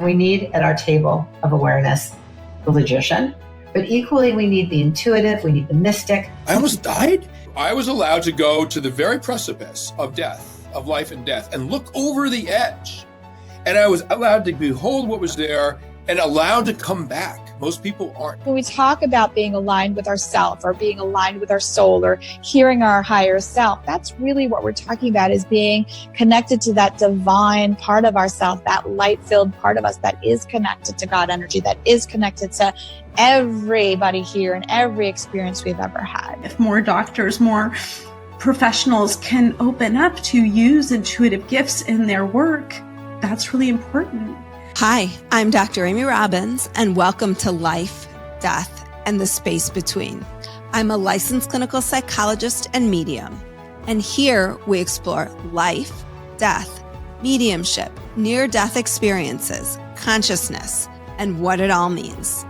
We need at our table of awareness the logician, but equally we need the intuitive, we need the mystic. I almost died. I was allowed to go to the very precipice of death, of life and death, and look over the edge. And I was allowed to behold what was there and allowed to come back. Most people aren't. When we talk about being aligned with ourself or being aligned with our soul or hearing our higher self, that's really what we're talking about, is being connected to that divine part of ourself, that light-filled part of us that is connected to God energy, that is connected to everybody here and every experience we've ever had. If more doctors, more professionals can open up to use intuitive gifts in their work, that's really important. Hi, I'm Dr. Amy Robbins, and welcome to Life, Death, and the Space Between. I'm a licensed clinical psychologist and medium, and here we explore life, death, mediumship, near-death experiences, consciousness, and what it all means.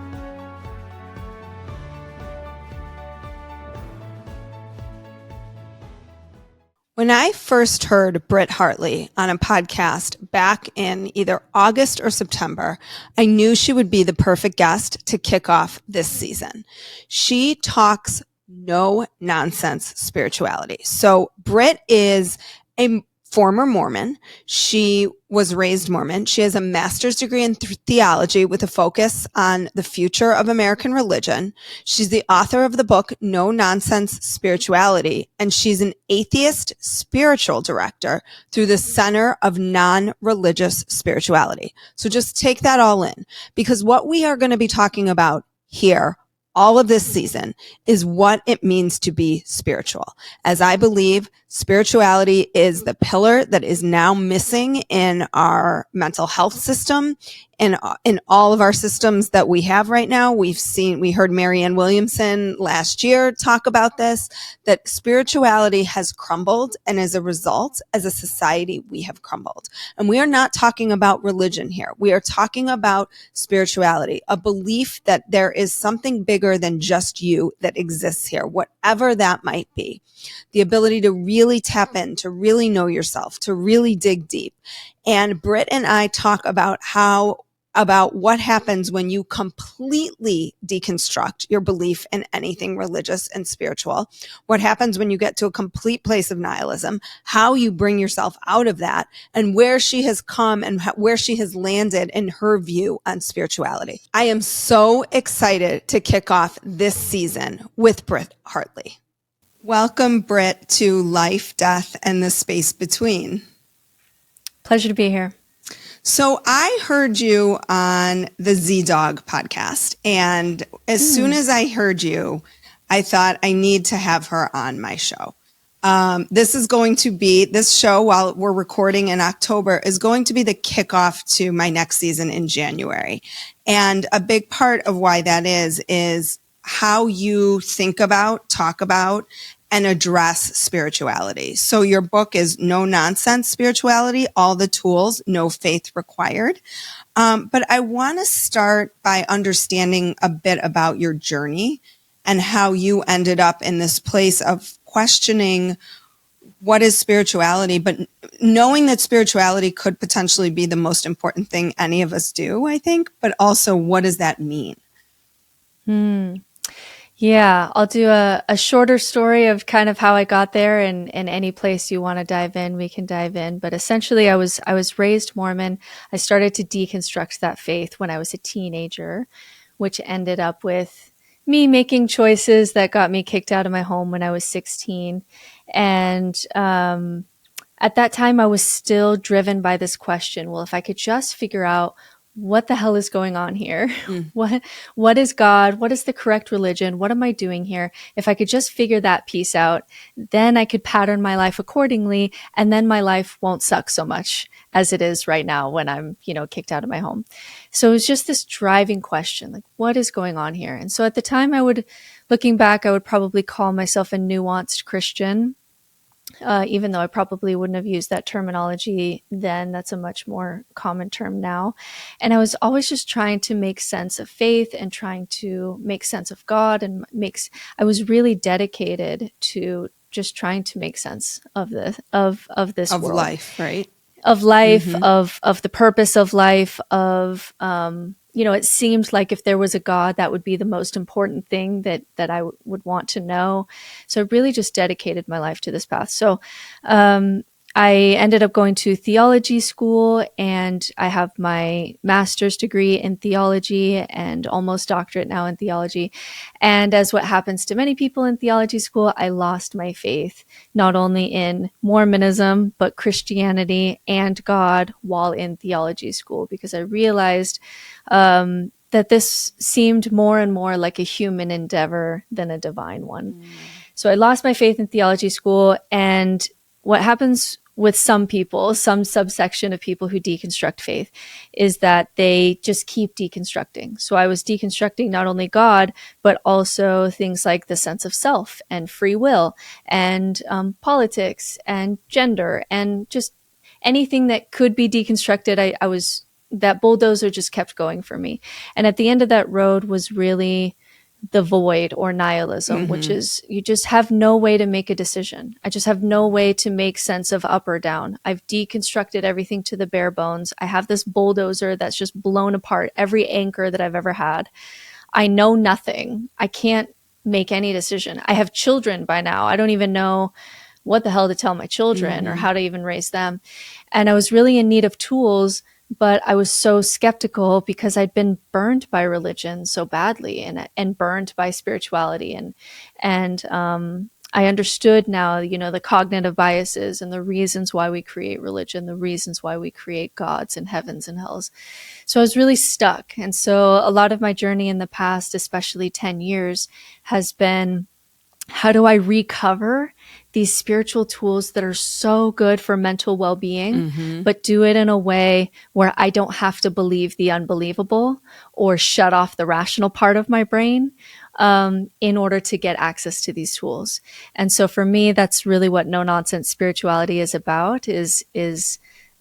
When I first heard Brittney Hartley on a podcast back in either August or September, I knew she would be the perfect guest to kick off this season. She talks no nonsense spirituality. So Britt is a former Mormon. She was raised Mormon. She has a master's degree in theology with a focus on the future of American religion. She's the author of the book, No Nonsense Spirituality, and she's an atheist spiritual director through the Center of Non-Religious Spirituality. So just take that all in, because what we are going to be talking about here all of this season is what it means to be spiritual. As I believe spirituality is the pillar that is now missing in our mental health system and in all of our systems that we have right now. We heard Marianne Williamson last year talk about this, that spirituality has crumbled, and as a result, as a society, we have crumbled. And we are not talking about religion here. We are talking about spirituality, a belief that there is something bigger than just you that exists here, whatever that might be. The ability to really tap in, to really know yourself, to really dig deep. And Britt and I talk about what happens when you completely deconstruct your belief in anything religious and spiritual, what happens when you get to a complete place of nihilism, how you bring yourself out of that, and where she has come and where she has landed in her view on spirituality. I am so excited to kick off this season with Brittney Hartley. Welcome, Britt, to Life, Death, and the Space Between. Pleasure to be here. So I heard you on the Z-Dog podcast, and as soon as I heard you, I thought I need to have her on my show. This show, while we're recording in October, is going to be the kickoff to my next season in January. And a big part of why that is how you think about, talk about, and address spirituality. So your book is No Nonsense Spirituality, All the Tools, No Faith Required. But I want to start by understanding a bit about your journey and how you ended up in this place of questioning what is spirituality, but knowing that spirituality could potentially be the most important thing any of us do, I think, but also what does that mean? Yeah, I'll do a shorter story of kind of how I got there, and any place you want to dive in, we can dive in. But essentially, I was raised Mormon. I started to deconstruct that faith when I was a teenager, which ended up with me making choices that got me kicked out of my home when I was 16. And at that time, I was still driven by this question. Well, if I could just figure out what the hell is going on here? What is God? What is the correct religion? What am I doing here? If I could just figure that piece out, then I could pattern my life accordingly. And then my life won't suck so much as it is right now when I'm, kicked out of my home. So it was just this driving question, like, what is going on here? And so at the time looking back, I would probably call myself a nuanced Christian. Even though I probably wouldn't have used that terminology then. That's a much more common term now. And I was always just trying to make sense of faith and trying to make sense of God, and I was really dedicated to just trying to make sense of this world. Life, right? of life, of the purpose of life, of, it seemed like if there was a God, that would be the most important thing that I would want to know. So I really just dedicated my life to this path. So, I ended up going to theology school, and I have my master's degree in theology and almost doctorate now in theology. And as what happens to many people in theology school, I lost my faith, not only in Mormonism, but Christianity and God while in theology school, because I realized that this seemed more and more like a human endeavor than a divine one. So I lost my faith in theology school, and what happens with some people, some subsection of people who deconstruct faith, is that they just keep deconstructing. So I was deconstructing not only God, but also things like the sense of self and free will and politics and gender and just anything that could be deconstructed. That bulldozer just kept going for me. And at the end of that road was really the void, or nihilism, which is you just have no way to make a decision. I just have no way to make sense of up or down. I've deconstructed everything to the bare bones. I have this bulldozer that's just blown apart every anchor that I've ever had. I know nothing. I can't make any decision. I have children by now. I don't even know what the hell to tell my children or how to even raise them. And I was really in need of tools, but I was so skeptical because I'd been burned by religion so badly and burned by spirituality. And I understood now, the cognitive biases and the reasons why we create religion, the reasons why we create gods and heavens and hells. So I was really stuck. And so a lot of my journey in the past, especially 10 years, has been, how do I recover these spiritual tools that are so good for mental well-being, but do it in a way where I don't have to believe the unbelievable or shut off the rational part of my brain in order to get access to these tools. And so for me, that's really what no-nonsense spirituality is about, is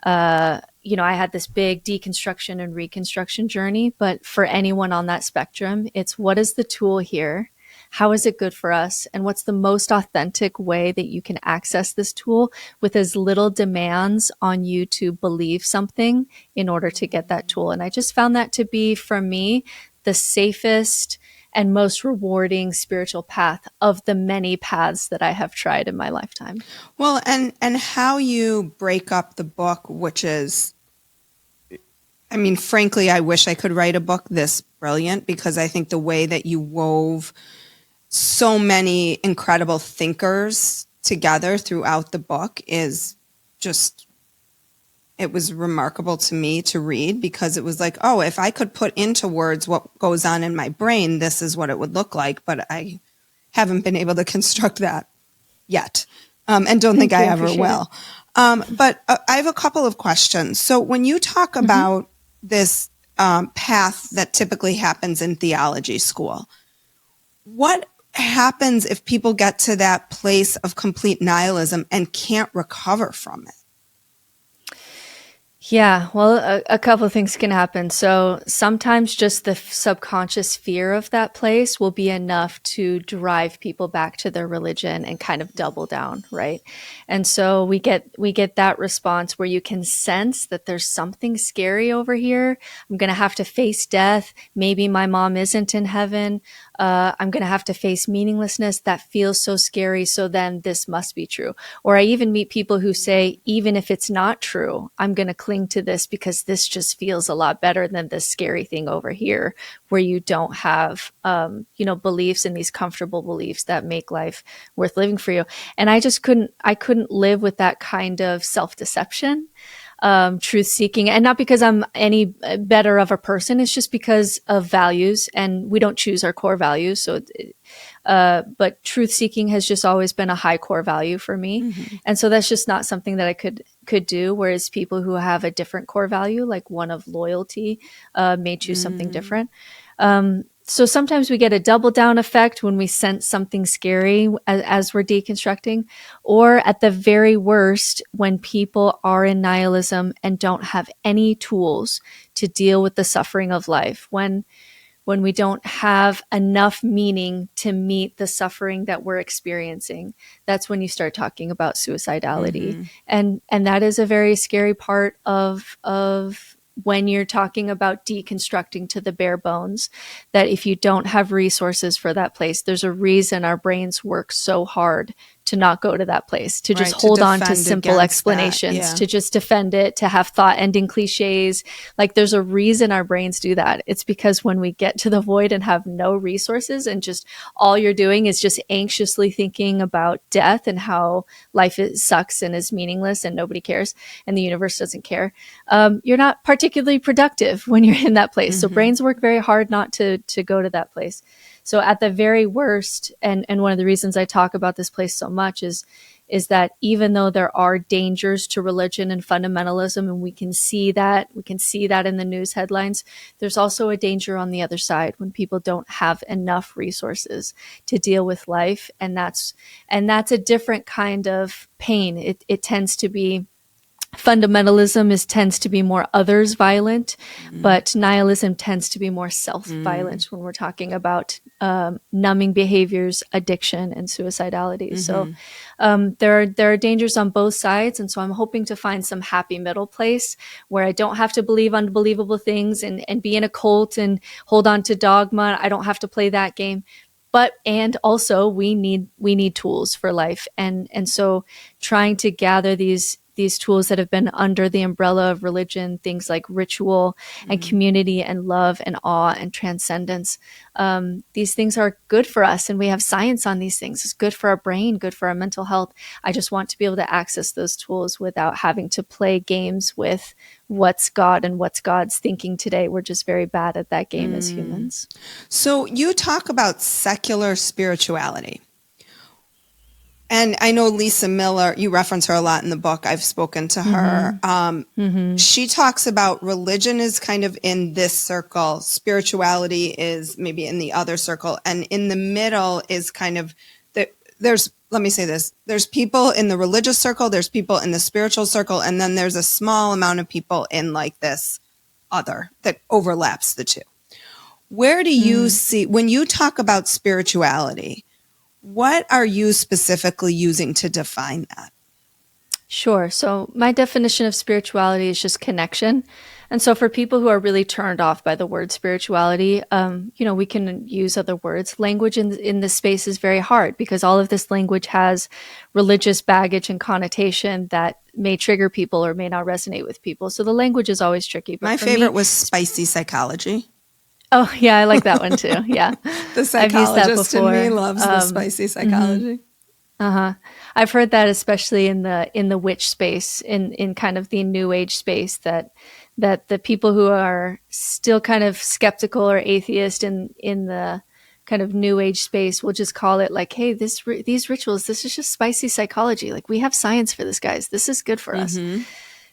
I had this big deconstruction and reconstruction journey, but for anyone on that spectrum, it's what is the tool here? How is it good for us? And what's the most authentic way that you can access this tool with as little demands on you to believe something in order to get that tool? And I just found that to be, for me, the safest and most rewarding spiritual path of the many paths that I have tried in my lifetime. Well, and how you break up the book, which is, frankly, I wish I could write a book this brilliant, because I think the way that you wove so many incredible thinkers together throughout the book is just, it was remarkable to me to read, because it was like, oh, if I could put into words what goes on in my brain, this is what it would look like. But I haven't been able to construct that yet, and don't think I ever will. But I have a couple of questions. So when you talk about this path that typically happens in theology school, what happens if people get to that place of complete nihilism and can't recover from it? Yeah, well, a couple of things can happen. So sometimes just the subconscious fear of that place will be enough to drive people back to their religion and kind of double down, right? And so we get that response where you can sense that there's something scary over here. I'm going to have to face death. Maybe my mom isn't in heaven. I'm going to have to face meaninglessness. That feels so scary. So then this must be true. Or I even meet people who say, even if it's not true, I'm going to cling to this because this just feels a lot better than this scary thing over here, where you don't have, beliefs and these comfortable beliefs that make life worth living for you. And I couldn't live with that kind of self-deception. Truth seeking, and not because I'm any better of a person. It's just because of values, and we don't choose our core values. So, but truth seeking has just always been a high core value for me. And so that's just not something that I could do. Whereas people who have a different core value, like one of loyalty, may choose something different. So sometimes we get a double down effect when we sense something scary as we're deconstructing, or at the very worst, when people are in nihilism and don't have any tools to deal with the suffering of life. When when we don't have enough meaning to meet the suffering that we're experiencing, that's when you start talking about suicidality. And that is a very scary part of when you're talking about deconstructing to the bare bones, that if you don't have resources for that place, there's a reason our brains work so hard to not go to that place, to just hold on to simple explanations, to just defend it, to have thought ending cliches. Like there's a reason our brains do that. It's because when we get to the void and have no resources and just all you're doing is just anxiously thinking about death and how life sucks and is meaningless and nobody cares and the universe doesn't care, you're not particularly productive when you're in that place. So brains work very hard not to go to that place. So at the very worst, and one of the reasons I talk about this place so much is that even though there are dangers to religion and fundamentalism, and we can see that in the news headlines, there's also a danger on the other side when people don't have enough resources to deal with life. And that's a different kind of pain. It tends to be, fundamentalism tends to be more others violent, but nihilism tends to be more self violent when we're talking about numbing behaviors, addiction, and suicidality. So there are dangers on both sides, and so I'm hoping to find some happy middle place where I don't have to believe unbelievable things and be in a cult and hold on to dogma. I don't have to play that game. And also we need tools for life, and so trying to gather these tools that have been under the umbrella of religion, things like ritual and community and love and awe and transcendence. These things are good for us, and we have science on these things. It's good for our brain, good for our mental health. I just want to be able to access those tools without having to play games with what's God and what's God's thinking today. We're just very bad at that game as humans. So you talk about secular spirituality. And I know Lisa Miller, you reference her a lot in the book. I've spoken to her. She talks about religion is kind of in this circle. Spirituality is maybe in the other circle. And in the middle is kind of, let me say this. There's people in the religious circle. There's people in the spiritual circle. And then there's a small amount of people in like this other that overlaps the two. Where do you see, when you talk about spirituality, what are you specifically using to define that? Sure. So my definition of spirituality is just connection. And so for people who are really turned off by the word spirituality, we can use other words. Language in this space is very hard because all of this language has religious baggage and connotation that may trigger people or may not resonate with people. So the language is always tricky. But my favorite was spicy psychology. Oh, yeah, I like that one too. Yeah. The psychologist in me loves the spicy psychology. I've heard that especially in the witch space, in kind of the new age space, that the people who are still kind of skeptical or atheist in the kind of new age space will just call it like, hey, these rituals, this is just spicy psychology. Like, we have science for this, guys. This is good for us.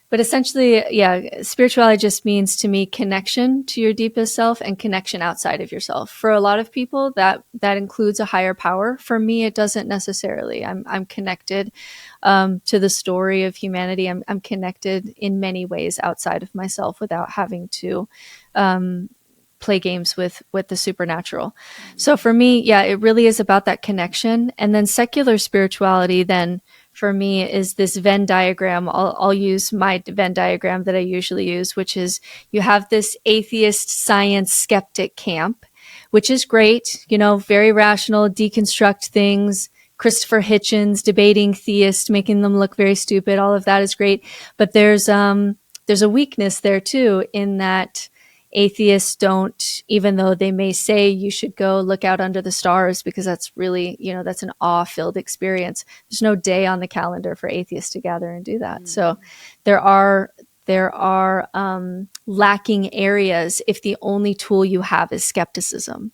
But essentially, yeah, spirituality just means to me connection to your deepest self and connection outside of yourself. For a lot of people, that includes a higher power. For me, it doesn't necessarily. I'm connected to the story of humanity. I'm connected in many ways outside of myself without having to play games with the supernatural. So for me, yeah, it really is about that connection. And then secular spirituality then, for me, is this Venn diagram. I'll use my Venn diagram that I usually use, which is you have this atheist science skeptic camp, which is great, very rational, deconstruct things, Christopher Hitchens debating theists, making them look very stupid. All of that is great. But there's a weakness there too, in that atheists don't, even though they may say you should go look out under the stars because that's really, that's an awe-filled experience. There's no day on the calendar for atheists to gather and do that. So there are lacking areas if the only tool you have is skepticism.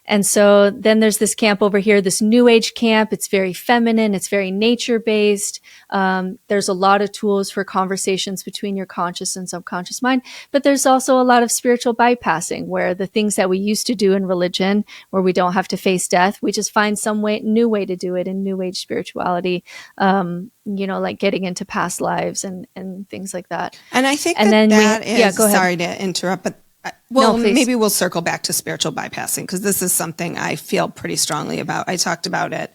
And so then there's this camp over here, this new age camp. It's very feminine. It's very nature based. There's a lot of tools for conversations between your conscious and subconscious mind. But there's also a lot of spiritual bypassing, where the things that we used to do in religion, where we don't have to face death, we just find some new way to do it in new age spirituality. Like getting into past lives and things like that. And I think go ahead. Sorry to interrupt, but Well, No, please. maybe we'll circle back to spiritual bypassing because this is something I feel pretty strongly about. I talked about it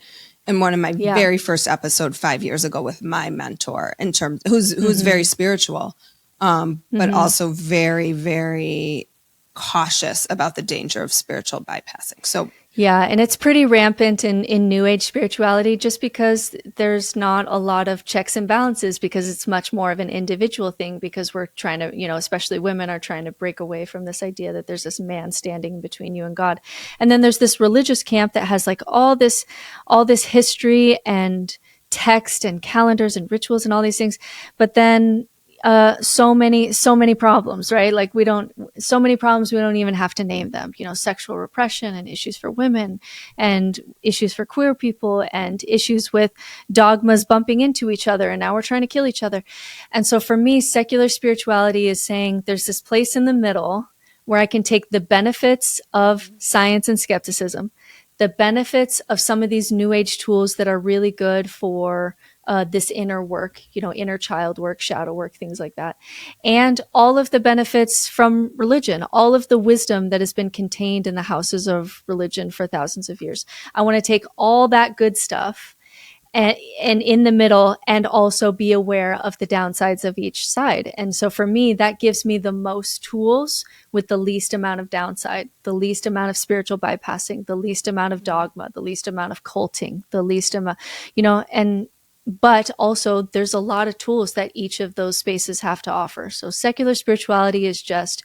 in one of my very first episode 5 years ago with my mentor in terms who's very spiritual, but also very, very cautious about the danger of spiritual bypassing. So yeah, and it's pretty rampant in New Age spirituality just because there's not a lot of checks and balances, because it's much more of an individual thing, because we're trying to, especially women are trying to break away from this idea that there's this man standing between you and God. And then there's this religious camp that has like all this history and text and calendars and rituals and all these things. But then so many problems, right? Like so many problems, we don't even have to name them, sexual repression and issues for women and issues for queer people and issues with dogmas bumping into each other. And now we're trying to kill each other. And so for me, secular spirituality is saying there's this place in the middle where I can take the benefits of science and skepticism, the benefits of some of these New Age tools that are really good for this inner work, inner child work, shadow work, things like that. And all of the benefits from religion, all of the wisdom that has been contained in the houses of religion for thousands of years. I want to take all that good stuff and in the middle, and also be aware of the downsides of each side. And so for me, that gives me the most tools with the least amount of downside, the least amount of spiritual bypassing, the least amount of dogma, the least amount of culting, the least amount, but also there's a lot of tools that each of those spaces have to offer. So secular spirituality is just,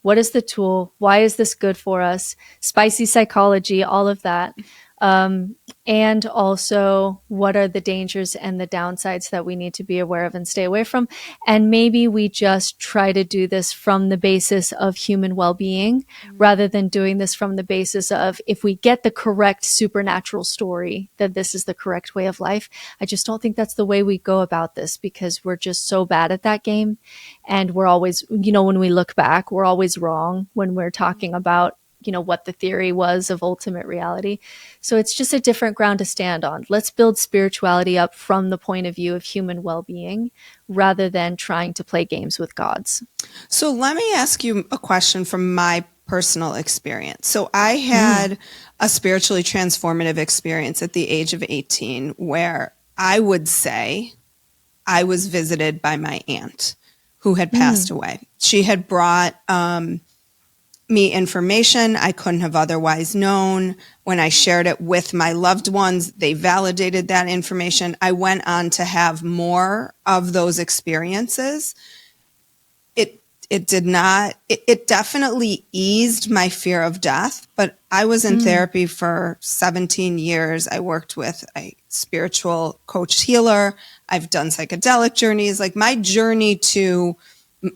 what is the tool? Why is this good for us? Spicy psychology, all of that. And also, what are the dangers and the downsides that we need to be aware of and stay away from? And maybe we just try to do this from the basis of human well-being, rather than doing this from the basis of, if we get the correct supernatural story, that this is the correct way of life. I just don't think that's the way we go about this, because we're just so bad at that game. And we're always, when we look back, we're always wrong when we're talking about what the theory was of ultimate reality. So it's just a different ground to stand on. Let's build spirituality up from the point of view of human well-being, rather than trying to play games with gods. So let me ask you a question from my personal experience. So I had a spiritually transformative experience at the age of 18, where I would say I was visited by my aunt who had passed away. She had brought me information I couldn't have otherwise known. When I shared it with my loved ones, they validated that information. I went on to have more of those experiences. It definitely eased my fear of death, but I was in therapy for 17 years. I worked with a spiritual coach healer. I've done psychedelic journeys, like my journey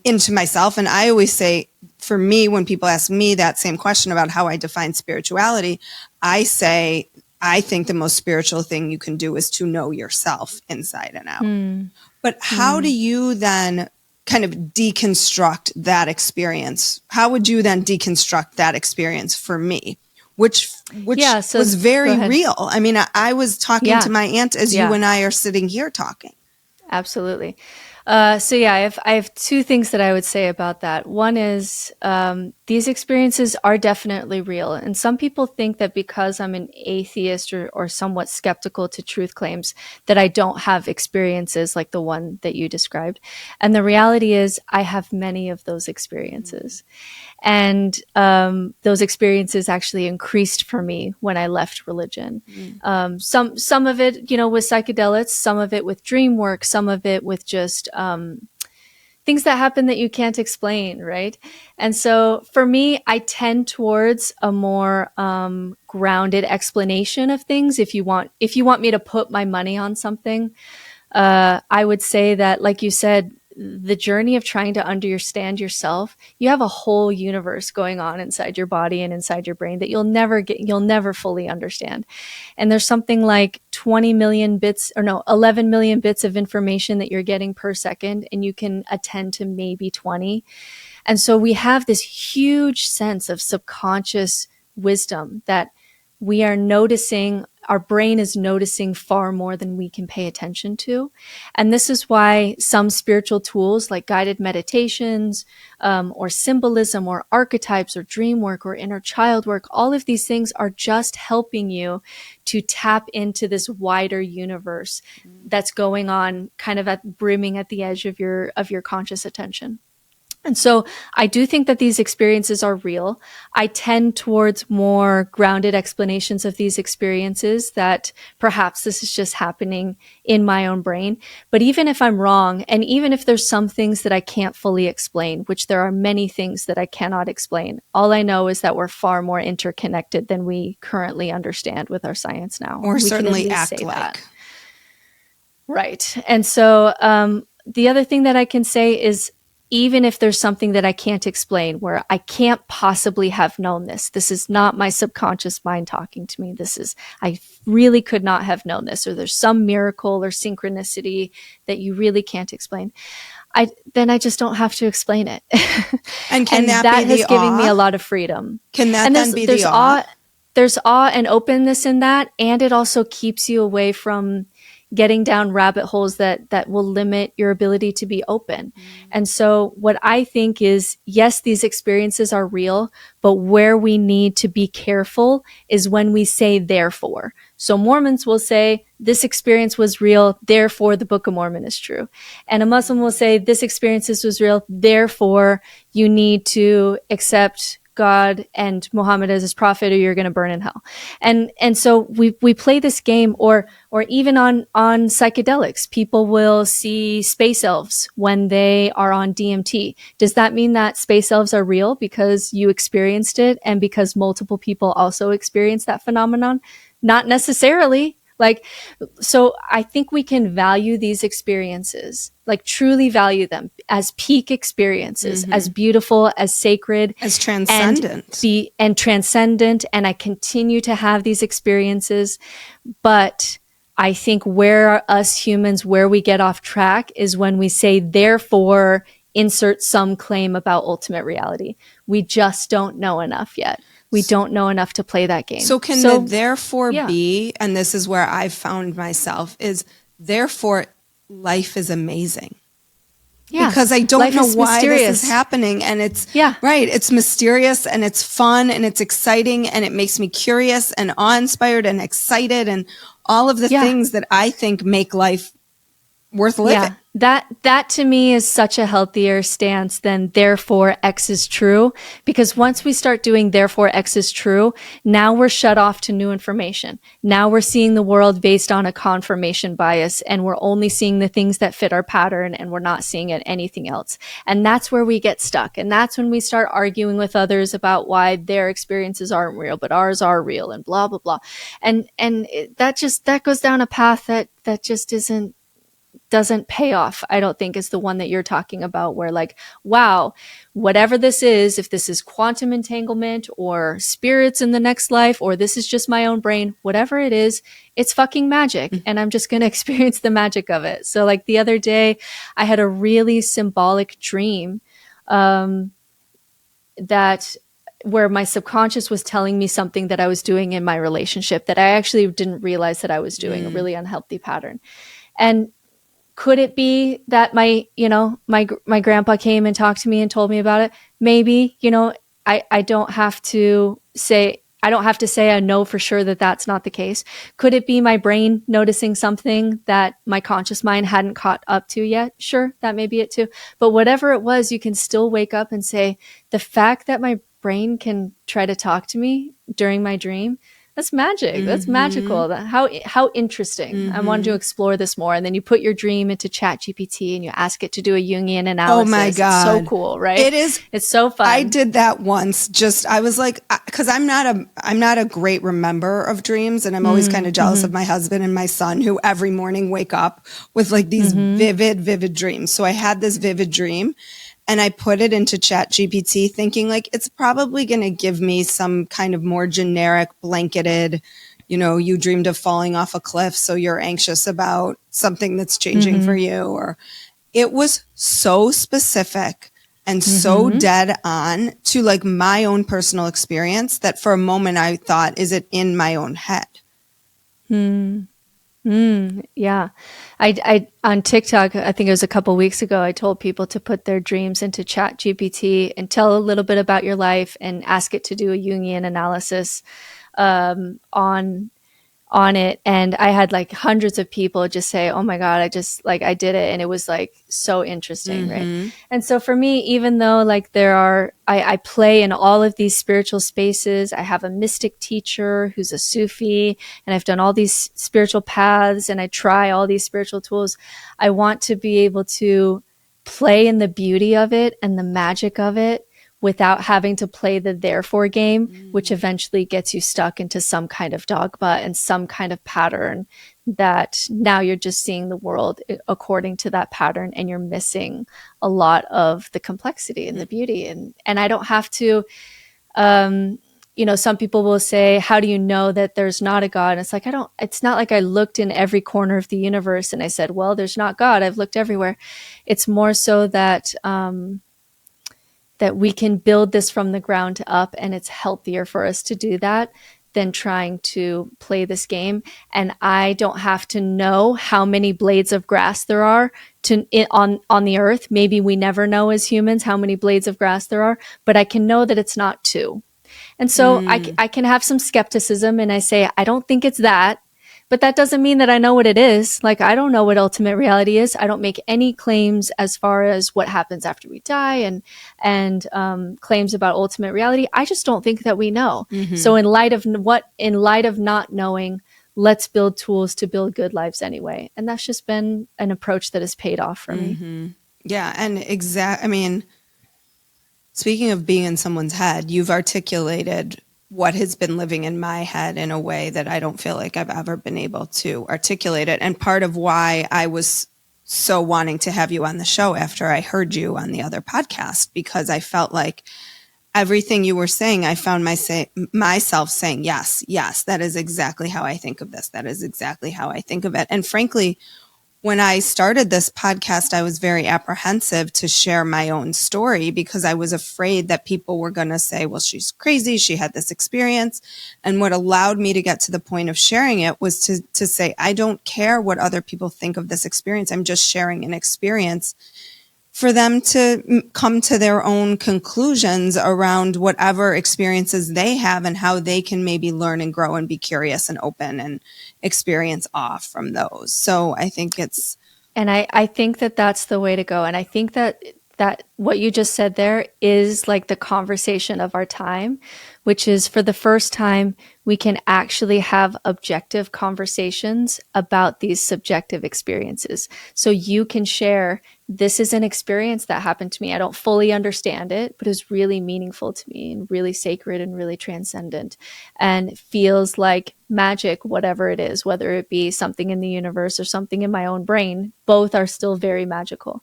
into myself. And I always say, for me, when people ask me that same question about how I define spirituality, I say, I think the most spiritual thing you can do is to know yourself inside and out. But how do you then kind of deconstruct that experience? How would you then deconstruct that experience for me? Which was very real. I mean, I was talking to my aunt as you and I are sitting here talking. Absolutely. I have two things that I would say about that. One is these experiences are definitely real. And some people think that because I'm an atheist or somewhat skeptical to truth claims, that I don't have experiences like the one that you described. And the reality is I have many of those experiences. And those experiences actually increased for me when I left religion. Some of it, with psychedelics, some of it with dream work, some of it with just things that happen that you can't explain, right? And so for me, I tend towards a more grounded explanation of things. If you want me to put my money on something, I would say that, like you said, the journey of trying to understand yourself, you have a whole universe going on inside your body and inside your brain that you'll never fully understand. And there's something like 11 million bits of information that you're getting per second, and you can attend to maybe 20. And so we have this huge sense of subconscious wisdom that we are noticing our brain is noticing far more than we can pay attention to. And this is why some spiritual tools like guided meditations, or symbolism or archetypes or dream work or inner child work, all of these things are just helping you to tap into this wider universe that's going on kind of brimming at the edge of your conscious attention. And so I do think that these experiences are real. I tend towards more grounded explanations of these experiences, that perhaps this is just happening in my own brain. But even if I'm wrong, and even if there's some things that I can't fully explain, which there are many things that I cannot explain, all I know is that we're far more interconnected than we currently understand with our science now. Or we certainly act like. That. Right. And so the other thing that I can say is, even if there's something that I can't explain, where I can't possibly have known this is not my subconscious mind talking to me. I really could not have known this, or there's some miracle or synchronicity that you really can't explain. Then I just don't have to explain it. And that has given me a lot of freedom. Can that then be the awe? There's awe and openness in that. And it also keeps you away from getting down rabbit holes that will limit your ability to be open. And so what I think is, yes, these experiences are real, but where we need to be careful is when we say therefore. So Mormons will say, this experience was real, therefore the Book of Mormon is true. And a Muslim will say, this experience was real, therefore you need to accept God and Muhammad as his prophet, or you're going to burn in hell. And so we play this game, or even on psychedelics, people will see space elves when they are on DMT. Does that mean that space elves are real because you experienced it and because multiple people also experienced that phenomenon? Not necessarily. So I think we can value these experiences, truly value them as peak experiences, as beautiful, as sacred, as transcendent, and transcendent. And I continue to have these experiences. But I think where we get off track is when we say, therefore, insert some claim about ultimate reality. We just don't know enough yet. We don't know enough to play that game. So can the therefore be, and this is where I've found myself, is therefore life is amazing. Yeah. Because I don't know why this is happening. And it's, right, it's mysterious and it's fun and it's exciting and it makes me curious and awe-inspired and excited and all of the things that I think make life worth living. Yeah. That to me is such a healthier stance than therefore X is true, because once we start doing therefore X is true, now we're shut off to new information. Now we're seeing the world based on a confirmation bias, and we're only seeing the things that fit our pattern, and we're not seeing anything else. And that's where we get stuck. And that's when we start arguing with others about why their experiences aren't real, but ours are real, and blah, blah, blah. And that goes down a path that just doesn't pay off, I don't think, is the one that you're talking about, where wow, whatever this is, if this is quantum entanglement or spirits in the next life, or this is just my own brain, whatever it is, it's fucking magic. And I'm just going to experience the magic of it. So the other day I had a really symbolic dream, that where my subconscious was telling me something that I was doing in my relationship that I actually didn't realize that I was doing, a really unhealthy pattern. And could it be that my grandpa came and talked to me and told me about it? Maybe, I don't have to say I know for sure that that's not the case. Could it be my brain noticing something that my conscious mind hadn't caught up to yet? Sure, that may be it too. But whatever it was, you can still wake up and say, the fact that my brain can try to talk to me during my dream, that's magic. That's magical. How interesting. I wanted to explore this more. And then you put your dream into ChatGPT and you ask it to do a Jungian analysis. Oh my God. It's so cool, right? It is. It's so fun. I did that once. I was because I'm not a great remember of dreams. And I'm always kind of jealous of my husband and my son, who every morning wake up with these vivid dreams. So I had this vivid dream. And I put it into ChatGPT thinking it's probably going to give me some kind of more generic blanketed, you dreamed of falling off a cliff, so you're anxious about something that's changing for you. Or it was so specific and so dead on to my own personal experience that for a moment I thought, is it in my own head? Yeah. I on TikTok, I think it was a couple weeks ago, I told people to put their dreams into Chat GPT and tell a little bit about your life and ask it to do a Jungian analysis on it. And I had like hundreds of people just say, oh my God, I did it. And it was like so interesting. Right. And so for me, even though like I play in all of these spiritual spaces, I have a mystic teacher who's a Sufi, and I've done all these spiritual paths and I try all these spiritual tools. I want to be able to play in the beauty of it and the magic of it without having to play the therefore game, which eventually gets you stuck into some kind of dogma and some kind of pattern that now you're just seeing the world according to that pattern, and you're missing a lot of the complexity and the beauty. And I don't have to, some people will say, how do you know that there's not a God? And it's like, it's not like I looked in every corner of the universe and I said, well, there's not God. I've looked everywhere. It's more so that, that we can build this from the ground up, and it's healthier for us to do that than trying to play this game. And I don't have to know how many blades of grass there are on the earth. Maybe we never know as humans how many blades of grass there are, but I can know that it's not two. And so I can have some skepticism and I say, I don't think it's that. But that doesn't mean that I know what it is. Like, I don't know what ultimate reality is. I don't make any claims as far as what happens after we die and claims about ultimate reality. I just don't think that we know. So in light of not knowing, let's build tools to build good lives anyway. And that's just been an approach that has paid off for me. Yeah. And speaking of being in someone's head, you've articulated what has been living in my head in a way that I don't feel like I've ever been able to articulate it. And part of why I was so wanting to have you on the show after I heard you on the other podcast, because I felt like everything you were saying, I found myself saying, yes, that is exactly how I think of this. That is exactly how I think of it. And frankly, when I started this podcast, I was very apprehensive to share my own story because I was afraid that people were going to say, well, she's crazy. She had this experience. And what allowed me to get to the point of sharing it was to say, I don't care what other people think of this experience. I'm just sharing an experience for them to come to their own conclusions around whatever experiences they have and how they can maybe learn and grow and be curious and open and experience awe from those. So I think and I think that that's the way to go. And I think that what you just said there is like the conversation of our time, which is for the first time, we can actually have objective conversations about these subjective experiences. So you can share, this is an experience that happened to me. I don't fully understand it, but it's really meaningful to me and really sacred and really transcendent and feels like magic, whatever it is, whether it be something in the universe or something in my own brain, both are still very magical.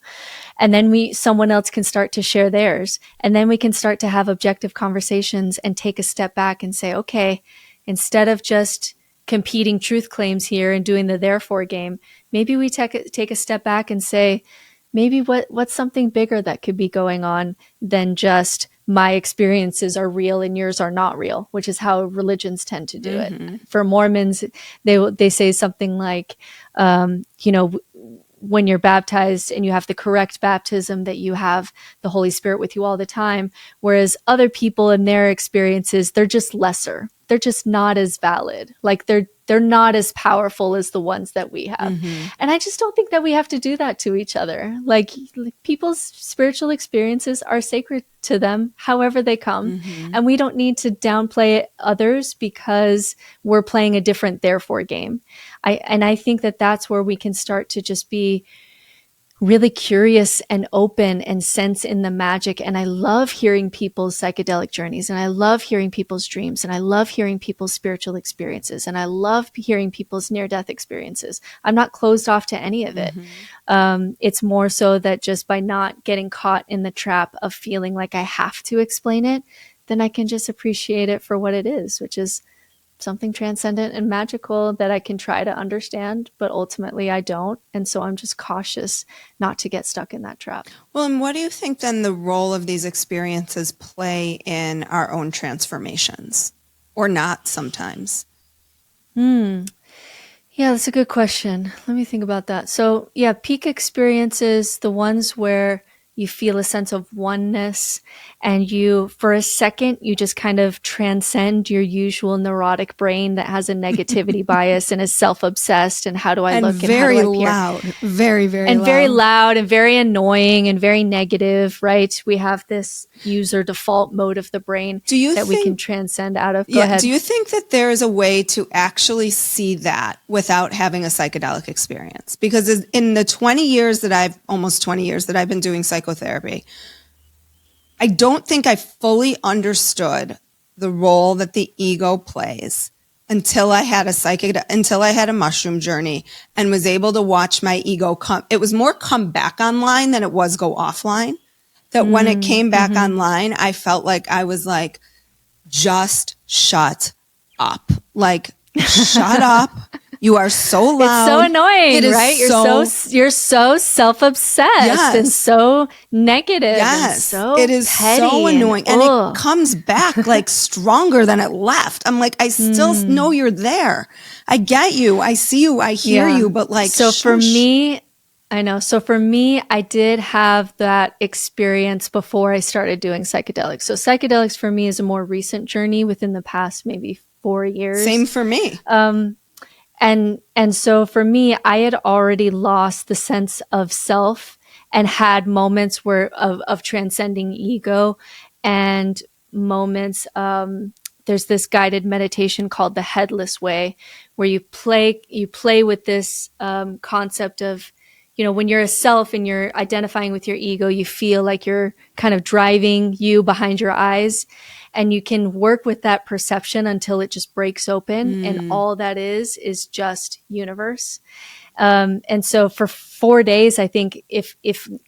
And then someone else can start to share theirs. And then we can start to have objective conversations and take a step back and say, okay, instead of just competing truth claims here and doing the therefore game, maybe we take a step back and say, maybe what's something bigger that could be going on than just my experiences are real and yours are not real, which is how religions tend to do it. For Mormons, they say something like, when you're baptized and you have the correct baptism, that you have the Holy Spirit with you all the time. Whereas other people in their experiences, they're just lesser. They're just not as valid. Like they're not as powerful as the ones that we have. And I just don't think that we have to do that to each other. Like people's spiritual experiences are sacred to them, however they come. And we don't need to downplay others because we're playing a different therefore game. I think that that's where we can start to just be really curious and open and sense in the magic. And I love hearing people's psychedelic journeys, and I love hearing people's dreams, and I love hearing people's spiritual experiences, and I love hearing people's near-death experiences. I'm not closed off to any of it. It's more so that just by not getting caught in the trap of feeling like I have to explain it, then I can just appreciate it for what it is, which is something transcendent and magical that I can try to understand, but ultimately I don't. And so I'm just cautious not to get stuck in that trap. Well, and what do you think then the role of these experiences play in our own transformations, or not sometimes? Yeah, that's a good question. Let me think about that. So, yeah, peak experiences, the ones where you feel a sense of oneness and you, for a second, you just kind of transcend your usual neurotic brain that has a negativity bias and is self-obsessed and how do I And look very and how do I appear? loud, very, very And loud. very loud and very annoying and very negative, right? We have this user default mode of the brain that we can transcend out of. Go ahead. Do you think that there is a way to actually see that without having a psychedelic experience? Because in the almost 20 years that I've been doing psychotherapy, I don't think I fully understood the role that the ego plays until I had a mushroom journey and was able to watch my ego it was more come back online than it was go offline. That when it came back online, I felt like I was like, just shut up. Like, shut up. You are so loud. It's so annoying, It is right? You're so self-obsessed and so negative. Yes, and so it is petty so annoying. And ugh. it comes back like stronger than it left. I'm like, I still know you're there. I get you. I see you. I hear you. But like, so for me, I know. So for me, I did have that experience before I started doing psychedelics. So psychedelics for me is a more recent journey within the past maybe 4 years. Same for me. And so for me, I had already lost the sense of self and had moments of transcending ego and moments. There's this guided meditation called the Headless Way, where you play with this concept of, when you're a self and you're identifying with your ego, you feel like you're kind of driving you behind your eyes, and you can work with that perception until it just breaks open. And all that is just universe. And so for 4 days, I think if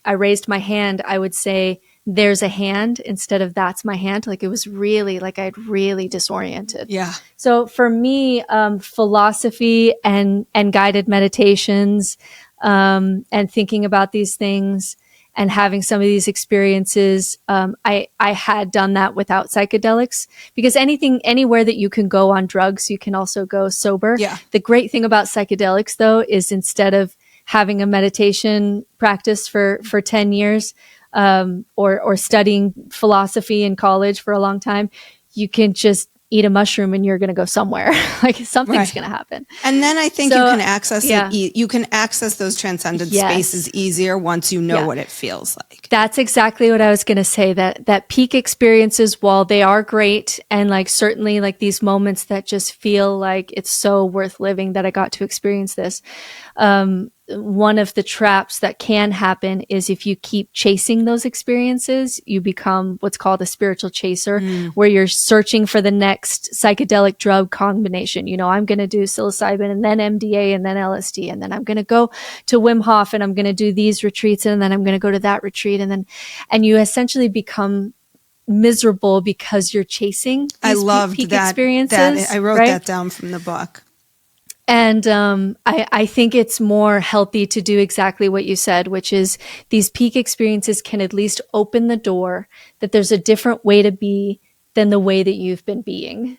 I raised my hand, I would say, there's a hand instead of that's my hand. Like, it was really like I'd really disoriented. Yeah. So for me, philosophy and guided meditations, and thinking about these things and having some of these experiences, I had done that without psychedelics, because anywhere that you can go on drugs, you can also go sober. Yeah. The great thing about psychedelics, though, is instead of having a meditation practice for 10 years, or studying philosophy in college for a long time, you can just eat a mushroom and you're going to go somewhere. Like, something's going to happen. And then I think you can access you can access those transcendent spaces easier once you know what it feels like. That's exactly what I was going to say, that peak experiences, while they are great, and like certainly like these moments that just feel like it's so worth living that I got to experience this. One of the traps that can happen is if you keep chasing those experiences, you become what's called a spiritual chaser, where you're searching for the next psychedelic drug combination. I'm going to do psilocybin and then MDA and then LSD, and then I'm going to go to Wim Hof and I'm going to do these retreats, and then I'm going to go to that retreat, and you essentially become miserable because you're chasing these I loved peak that experiences. I wrote that down from the book. And I think it's more healthy to do exactly what you said, which is these peak experiences can at least open the door that there's a different way to be than the way that you've been being.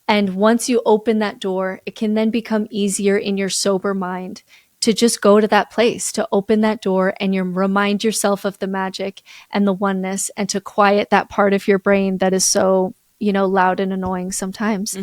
And once you open that door, it can then become easier in your sober mind to just go to that place, to open that door, and you remind yourself of the magic and the oneness, and to quiet that part of your brain that is so, loud and annoying sometimes.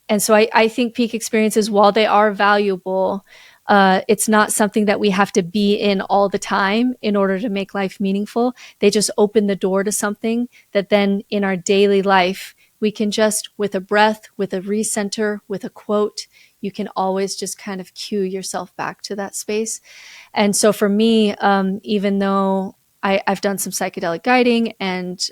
And so I think peak experiences, while they are valuable, it's not something that we have to be in all the time in order to make life meaningful. They just open the door to something that then in our daily life, we can just, with a breath, with a recenter, with a quote, you can always just kind of cue yourself back to that space. And so for me, even though I've done some psychedelic guiding, and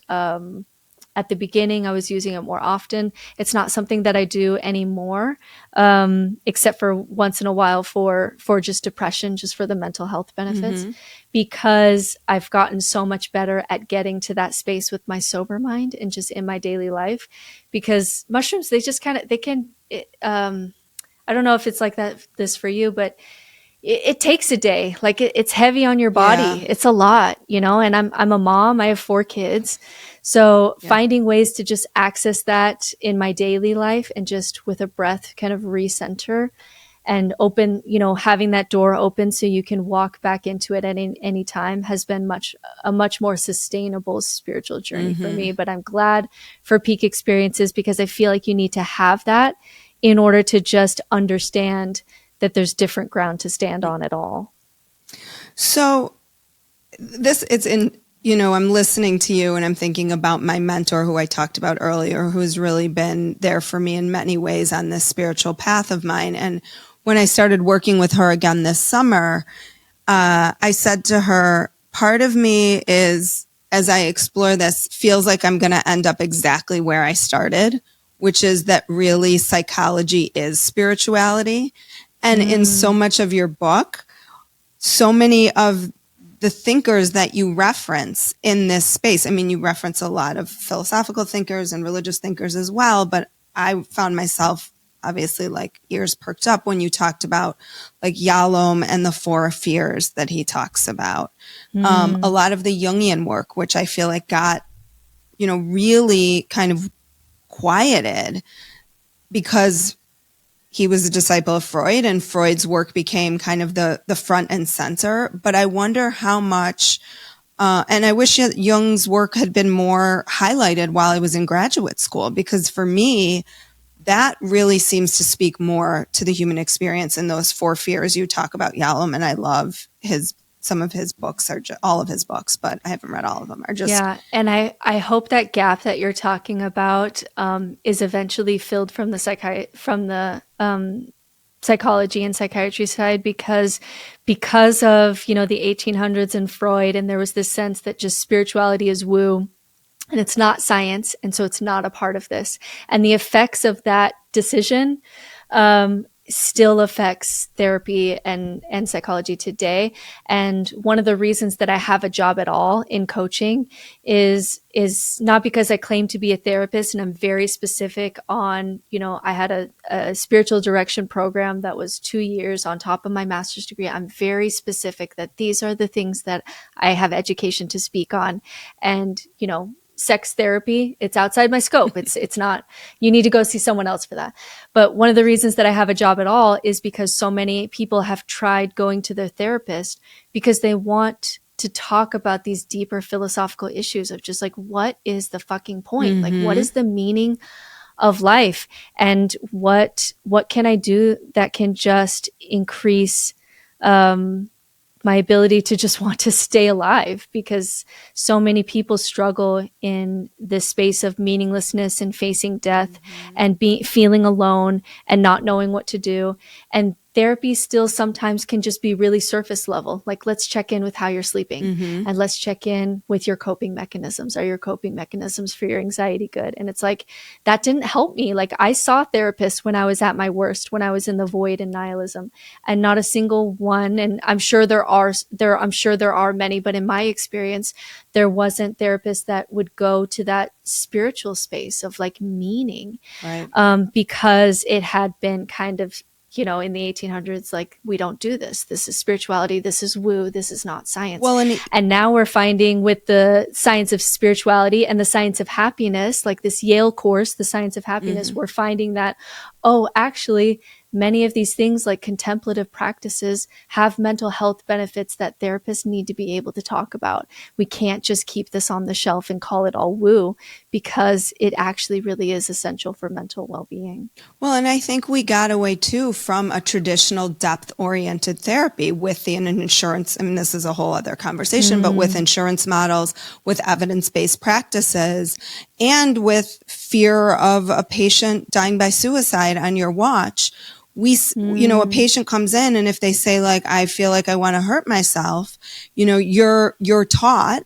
at the beginning, I was using it more often. It's not something that I do anymore, except for once in a while for just depression, just for the mental health benefits, because I've gotten so much better at getting to that space with my sober mind and just in my daily life. Because mushrooms, they just kind of, I don't know if it's like this for you, but it takes a day. Like it's heavy on your body. Yeah. It's a lot, and I'm a mom. I have 4 kids. So finding ways to just access that in my daily life and just with a breath kind of recenter and open, having that door open so you can walk back into it at any time has been a much more sustainable spiritual journey for me. But I'm glad for peak experiences, because I feel like you need to have that in order to just understand that there's different ground to stand on at all. So I'm listening to you and I'm thinking about my mentor who I talked about earlier, who's really been there for me in many ways on this spiritual path of mine. And when I started working with her again this summer, I said to her, part of me is, as I explore this, feels like I'm going to end up exactly where I started, which is that really psychology is spirituality. And in so much of your book, so many of the thinkers that you reference in this space, I mean, you reference a lot of philosophical thinkers and religious thinkers as well, but I found myself obviously like ears perked up when you talked about like Yalom and the four fears that he talks about. A lot of the Jungian work, which I feel like got, really kind of quieted because he was a disciple of Freud and Freud's work became kind of the front and center. But I wonder how much, and I wish Jung's work had been more highlighted while I was in graduate school, because for me, that really seems to speak more to the human experience in those four fears you talk about, Yalom. And I love some of his books, all of his books, but I haven't read all of them. Yeah. And I hope that gap that you're talking about is eventually filled from the psychology and psychiatry side, because of, the 1800s and Freud, and there was this sense that just spirituality is woo. And it's not science, and so it's not a part of this. And the effects of that decision still affects therapy and psychology today. And one of the reasons that I have a job at all in coaching is not because I claim to be a therapist, and I'm very specific on, I had a spiritual direction program that was 2 years on top of my master's degree. I'm very specific that these are the things that I have education to speak on. And, sex therapy, it's outside my scope. It's not, you need to go see someone else for that. But one of the reasons that I have a job at all is because so many people have tried going to their therapist because they want to talk about these deeper philosophical issues of just like, what is the fucking point? Like, what is the meaning of life? And what can I do that can just increase, my ability to just want to stay alive, because so many people struggle in this space of meaninglessness and facing death and feeling alone and not knowing what to do. And therapy still sometimes can just be really surface level. Like, let's check in with how you're sleeping and let's check in with your coping mechanisms. Are your coping mechanisms for your anxiety good? And it's like, that didn't help me. Like, I saw therapists when I was at my worst, when I was in the void and nihilism, and not a single one. And I'm sure there are many, but in my experience, there wasn't therapists that would go to that spiritual space of like meaning, right? Because it had been kind of, in the 1800s, like, we don't do this. This is spirituality. This is woo. This is not science. Well, and now we're finding with the science of spirituality and the science of happiness, like this Yale course, the science of happiness, we're finding that, actually, many of these things like contemplative practices have mental health benefits that therapists need to be able to talk about. We can't just keep this on the shelf and call it all woo, because it actually really is essential for mental well-being. Well, and I think we got away too from a traditional depth-oriented therapy with an insurance. I mean, this is a whole other conversation, but with insurance models, with evidence-based practices, and with fear of a patient dying by suicide on your watch. A patient comes in, and if they say like, I feel like I want to hurt myself, you're taught,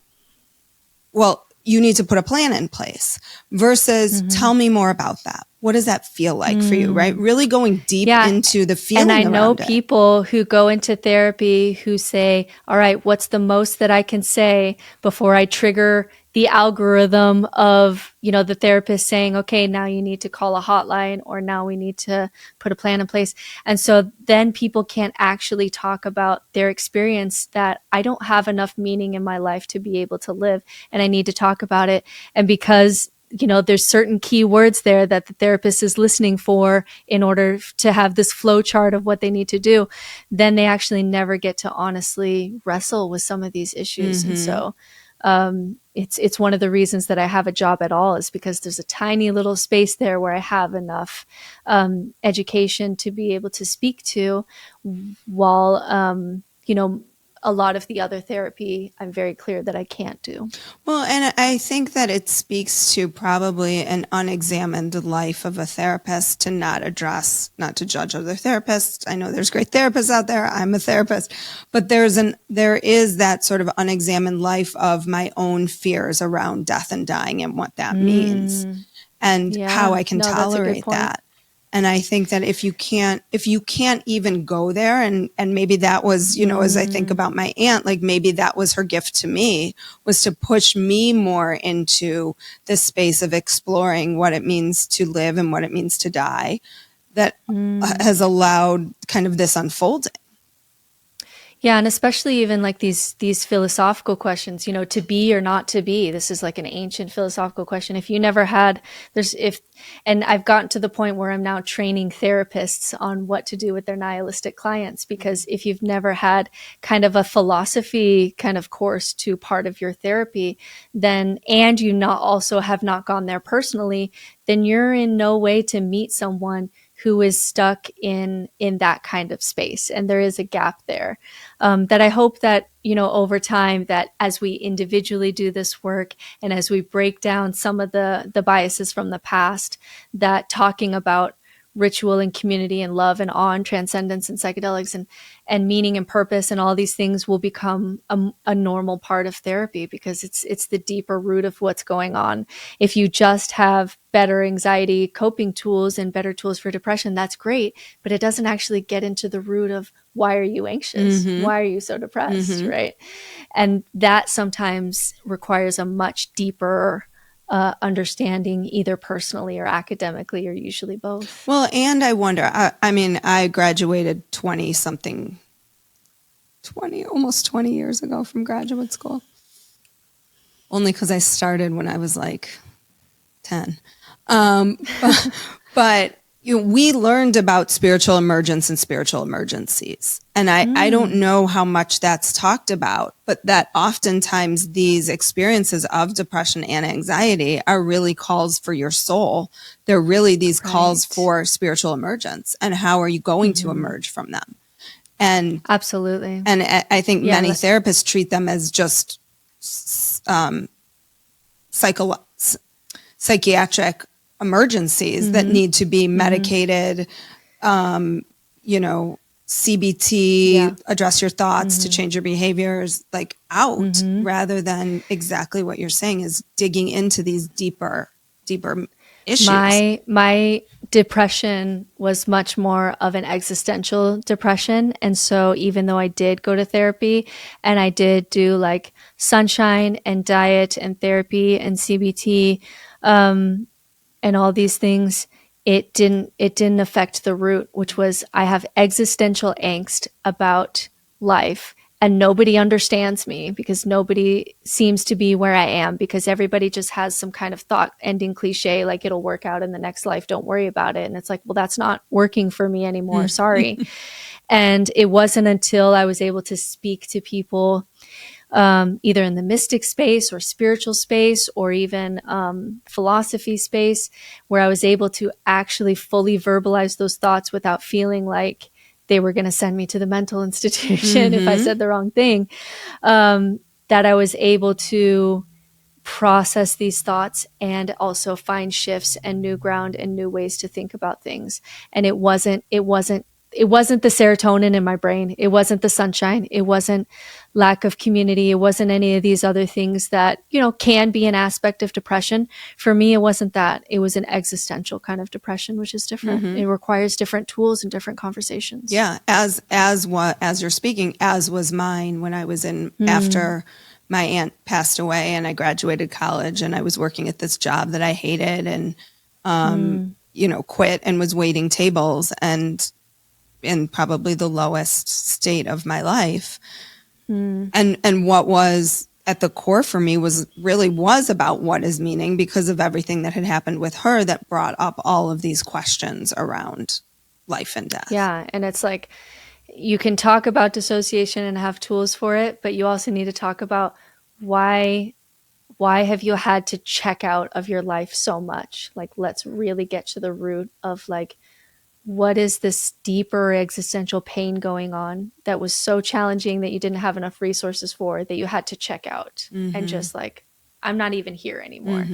well, you need to put a plan in place versus tell me more about that. What does that feel like for you, right? Really going deep into the feeling. And I know around it. people who go into therapy who say, all right, what's the most that I can say before I trigger the algorithm of, the therapist saying, okay, now you need to call a hotline, or now we need to put a plan in place. And so then people can't actually talk about their experience, that I don't have enough meaning in my life to be able to live, and I need to talk about it. And because there's certain key words there that the therapist is listening for in order to have this flow chart of what they need to do, then they actually never get to honestly wrestle with some of these issues. And so it's one of the reasons that I have a job at all, is because there's a tiny little space there where I have enough education to be able to speak to, while a lot of the other therapy I'm very clear that I can't do. Well, and I think that it speaks to probably an unexamined life of a therapist to not to judge other therapists. I know there's great therapists out there. I'm a therapist, but there is that sort of unexamined life of my own fears around death and dying and what that means, and how I can tolerate that. And I think that if you can't even go there, and maybe that was, as I think about my aunt, like maybe that was her gift to me, was to push me more into this space of exploring what it means to live and what it means to die, that has allowed kind of this unfolding. Yeah, and especially even like these philosophical questions, to be or not to be. This is like an ancient philosophical question. If you never had, and I've gotten to the point where I'm now training therapists on what to do with their nihilistic clients, because if you've never had kind of a philosophy kind of course to part of your therapy, then, and you have not gone there personally, then you're in no way to meet someone who is stuck in that kind of space. And there is a gap there, that I hope that, over time, that as we individually do this work and as we break down some of the biases from the past, that talking about ritual and community and love and awe and transcendence and psychedelics and meaning and purpose and all these things will become a normal part of therapy, because it's the deeper root of what's going on. If you just have better anxiety coping tools and better tools for depression, that's great, but it doesn't actually get into the root of why are you anxious? Why are you so depressed? Right? And that sometimes requires a much deeper understanding, either personally or academically, or usually both. Well, and I wonder, I graduated almost 20 years ago from graduate school. Only because I started when I was like 10. But we learned about spiritual emergence and spiritual emergencies. And I don't know how much that's talked about, but that oftentimes these experiences of depression and anxiety are really calls for your soul. They're really these calls for spiritual emergence. And how are you going to emerge from them? And absolutely. And I think many therapists treat them as just psychiatric emergencies that need to be medicated, CBT, address your thoughts to change your behaviors, like out, rather than exactly what you're saying is digging into these deeper issues. My depression was much more of an existential depression. And so even though I did go to therapy and I did do like sunshine and diet and therapy and CBT, and all these things, it didn't affect the root, which was I have existential angst about life, and nobody understands me because nobody seems to be where I am, because everybody just has some kind of thought ending cliche, like it'll work out in the next life, don't worry about it. And it's like, well, that's not working for me anymore. Sorry. And it wasn't until I was able to speak to people, either in the mystic space or spiritual space or even philosophy space, where I was able to actually fully verbalize those thoughts without feeling like they were going to send me to the mental institution if I said the wrong thing, that I was able to process these thoughts and also find shifts and new ground and new ways to think about things. And it wasn't the serotonin in my brain. It wasn't the sunshine. It wasn't lack of community. It wasn't any of these other things that, can be an aspect of depression. For me, it wasn't that. It was an existential kind of depression, which is different. It requires different tools and different conversations. Yeah. As you're speaking, as was mine when I was after my aunt passed away and I graduated college and I was working at this job that I hated and, quit and was waiting tables and in probably the lowest state of my life. And what was at the core for me was about what is meaning, because of everything that had happened with her that brought up all of these questions around life and death. Yeah. And it's like, you can talk about dissociation and have tools for it, but you also need to talk about why have you had to check out of your life so much? Like, let's really get to the root of like, what is this deeper existential pain going on that was so challenging that you didn't have enough resources for, that you had to check out and just like, I'm not even here anymore.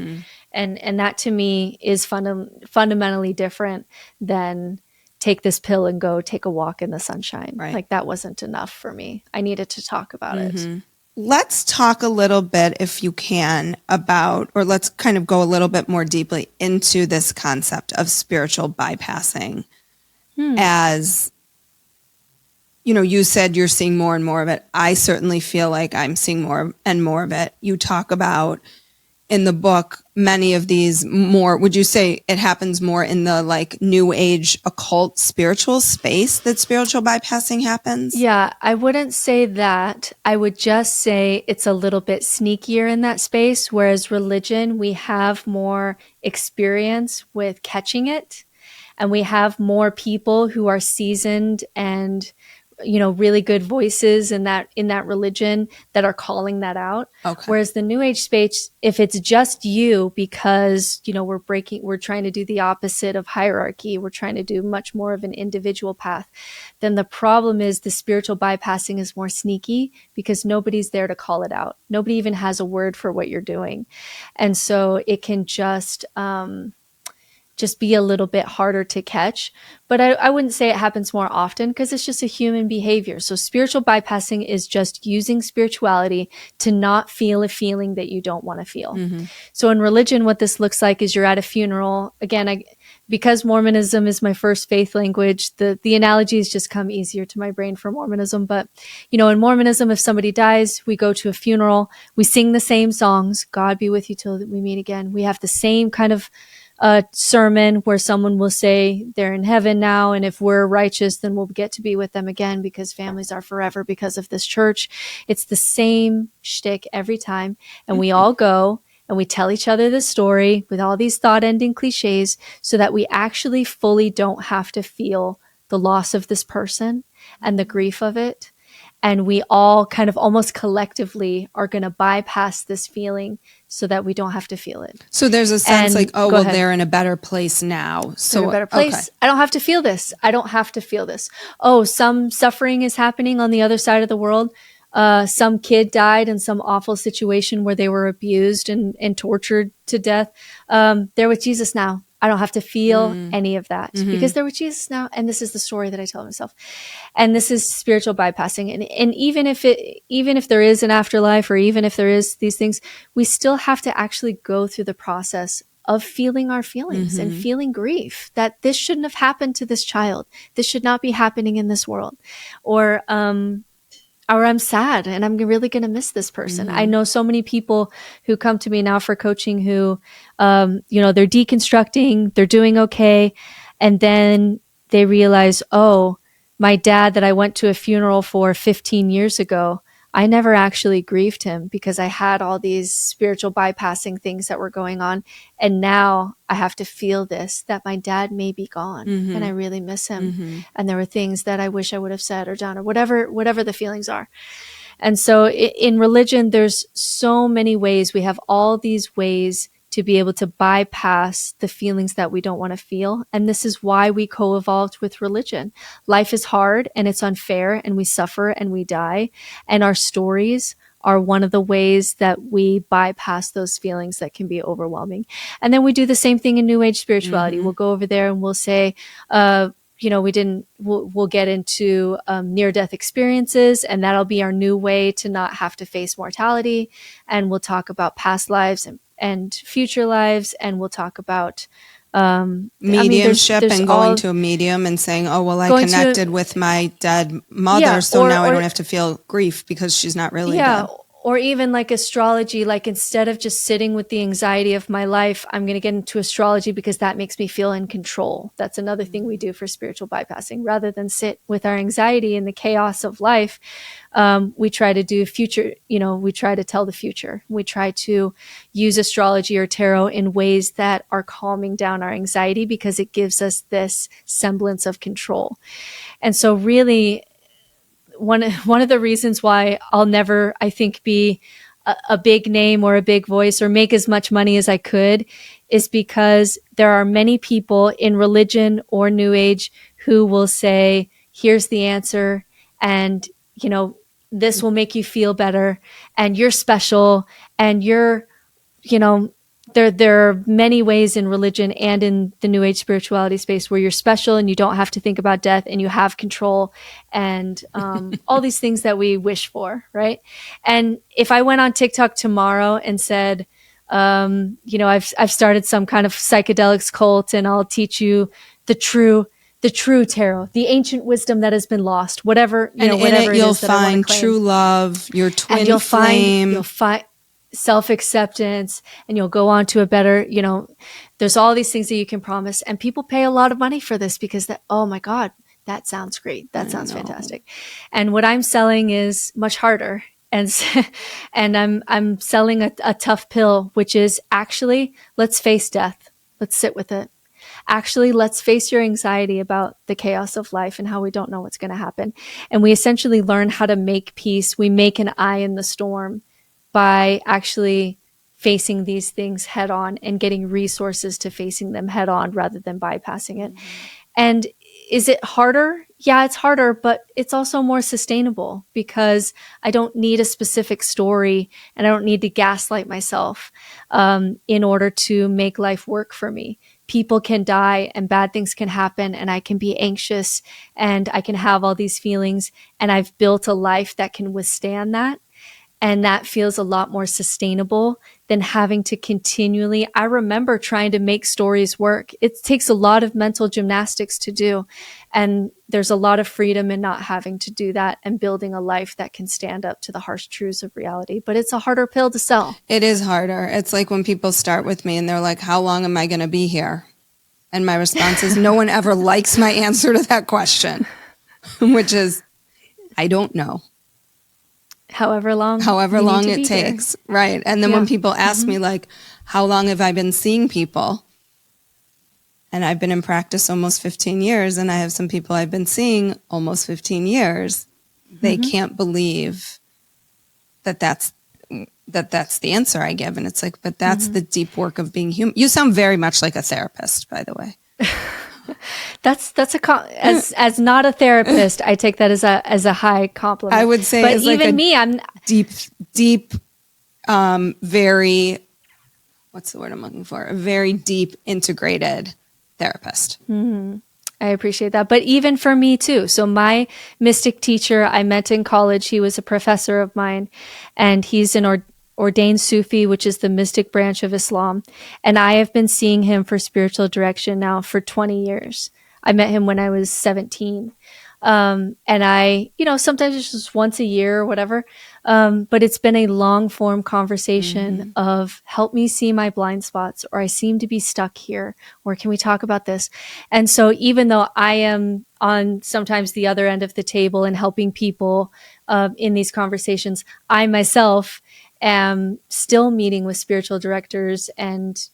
And that to me is fundamentally different than take this pill and go take a walk in the sunshine. Right. Like, that wasn't enough for me. I needed to talk about it. Let's talk a little bit, if you can, about, or let's kind of go a little bit more deeply into this concept of spiritual bypassing. As, you know, you said you're seeing more and more of it. I certainly feel like I'm seeing more and more of it. You talk about in the book many of these more, would you say it happens more in the like new age occult spiritual space that spiritual bypassing happens? Yeah, I wouldn't say that. I would just say it's a little bit sneakier in that space, whereas religion, we have more experience with catching it, and we have more people who are seasoned and, you know, really good voices in that religion that are calling that out. Okay. Whereas the new age space, if it's just you, because, you know, we're trying to do the opposite of hierarchy, we're trying to do much more of an individual path, then the problem is the spiritual bypassing is more sneaky because nobody's there to call it out. Nobody even has a word for what you're doing. And so it can just be a little bit harder to catch. But I wouldn't say it happens more often, because it's just a human behavior. So spiritual bypassing is just using spirituality to not feel a feeling that you don't want to feel. So in religion, what this looks like is you're at a funeral. Again, because Mormonism is my first faith language, the analogies just come easier to my brain for Mormonism. But, you know, in Mormonism, if somebody dies, we go to a funeral, we sing the same songs, God be with you till we meet again. We have the same kind of sermon where someone will say they're in heaven now, and if we're righteous, then we'll get to be with them again because families are forever because of this church. It's the same shtick every time. And we all go and we tell each other the story with all these thought-ending cliches so that we actually fully don't have to feel the loss of this person and the grief of it. And we all kind of almost collectively are going to bypass this feeling so that we don't have to feel it. So there's a sense like, oh, well, ahead. They're in a better place now. So they're in a better place. Okay. I don't have to feel this. I don't have to feel this. Oh, some suffering is happening on the other side of the world. Some kid died in some awful situation where they were abused and tortured to death. They're with Jesus now. I don't have to feel any of that because they're with Jesus now. And this is the story that I tell myself. And this is spiritual bypassing. And even if there is an afterlife, or even if there is these things, we still have to actually go through the process of feeling our feelings and feeling grief that this shouldn't have happened to this child. This should not be happening in this world. Or I'm sad and I'm really going to miss this person. I know so many people who come to me now for coaching who, you know, they're deconstructing, they're doing okay. And then they realize, oh, my dad that I went to a funeral for 15 years ago, I never actually grieved him because I had all these spiritual bypassing things that were going on. And now I have to feel this, that my dad may be gone and I really miss him. And there were things that I wish I would have said or done or whatever the feelings are. And so in religion, there's so many ways. We have all these ways to be able to bypass the feelings that we don't want to feel. And this is why we co-evolved with religion. Life is hard and it's unfair and we suffer and we die. And our stories are one of the ways that we bypass those feelings that can be overwhelming. And then we do the same thing in New Age spirituality. We'll go over there and we'll say, you know, we'll get into near-death experiences, and that'll be our new way to not have to face mortality. And we'll talk about past lives and future lives, and we'll talk about mediumship and going to a medium and saying, oh, well, I connected with my dead mother, so now I don't have to feel grief because she's not really dead. or even like astrology, like instead of just sitting with the anxiety of my life, I'm going to get into astrology because that makes me feel in control. That's another thing we do for spiritual bypassing. Rather than sit with our anxiety and the chaos of life, we try to do future, we try to tell the future. We try to use astrology or tarot in ways that are calming down our anxiety because it gives us this semblance of control. And so really, one of the reasons why I'll never, I think, be a big name or a big voice or make as much money as I could is because there are many people in religion or New Age who will say, here's the answer, and this will make you feel better, and you're special, and you're, there are many ways in religion and in the New Age spirituality space where you're special and you don't have to think about death and you have control and all these things that we wish for, right? And if I went on TikTok tomorrow and said, I've started some kind of psychedelics cult and I'll teach you the true tarot, the ancient wisdom that has been lost, whatever, whatever it you'll is that I want to find claim. true love, your twin And you'll flame. find self-acceptance, and you'll go on to a better, there's all these things that you can promise, and people pay a lot of money for this because oh my God, that sounds great. That sounds fantastic. And what I'm selling is much harder. And I'm selling a tough pill, which is actually, let's face death. Let's sit with it. Actually, let's face your anxiety about the chaos of life and how we don't know what's going to happen. And we essentially learn how to make peace. We make an eye in the storm by actually facing these things head on and getting resources to facing them head on rather than bypassing it. And is it harder? Yeah, it's harder, but it's also more sustainable because I don't need a specific story and I don't need to gaslight myself in order to make life work for me. People can die and bad things can happen and I can be anxious and I can have all these feelings, and I've built a life that can withstand that. And that feels a lot more sustainable than having to continually, I remember trying to make stories work. It takes a lot of mental gymnastics to do. And there's a lot of freedom in not having to do that and building a life that can stand up to the harsh truths of reality. But it's a harder pill to sell. It is harder. It's like when people start with me and they're like, how long am I going to be here? And my response is, no one ever likes my answer to that question, which is, I don't know. However long it takes. Here. Right. And then when people ask me like, how long have I been seeing people? And I've been in practice almost 15 years. And I have some people I've been seeing almost 15 years. They can't believe that's the answer I give. And it's like, but that's the deep work of being human. You sound very much like a therapist, by the way. As not a therapist, I take that as a high compliment. I would say, but even me, I'm deep, very, what's the word I'm looking for? A very deep, integrated therapist. I appreciate that. But even for me too. So my mystic teacher I met in college, he was a professor of mine, and he's an ordained Sufi, which is the mystic branch of Islam. And I have been seeing him for spiritual direction now for 20 years. I met him when I was 17. And I, sometimes it's just once a year or whatever. But it's been a long form conversation of help me see my blind spots, or I seem to be stuck here, or can we talk about this? And so even though I am on sometimes the other end of the table and helping people in these conversations, I myself am still meeting with spiritual directors, and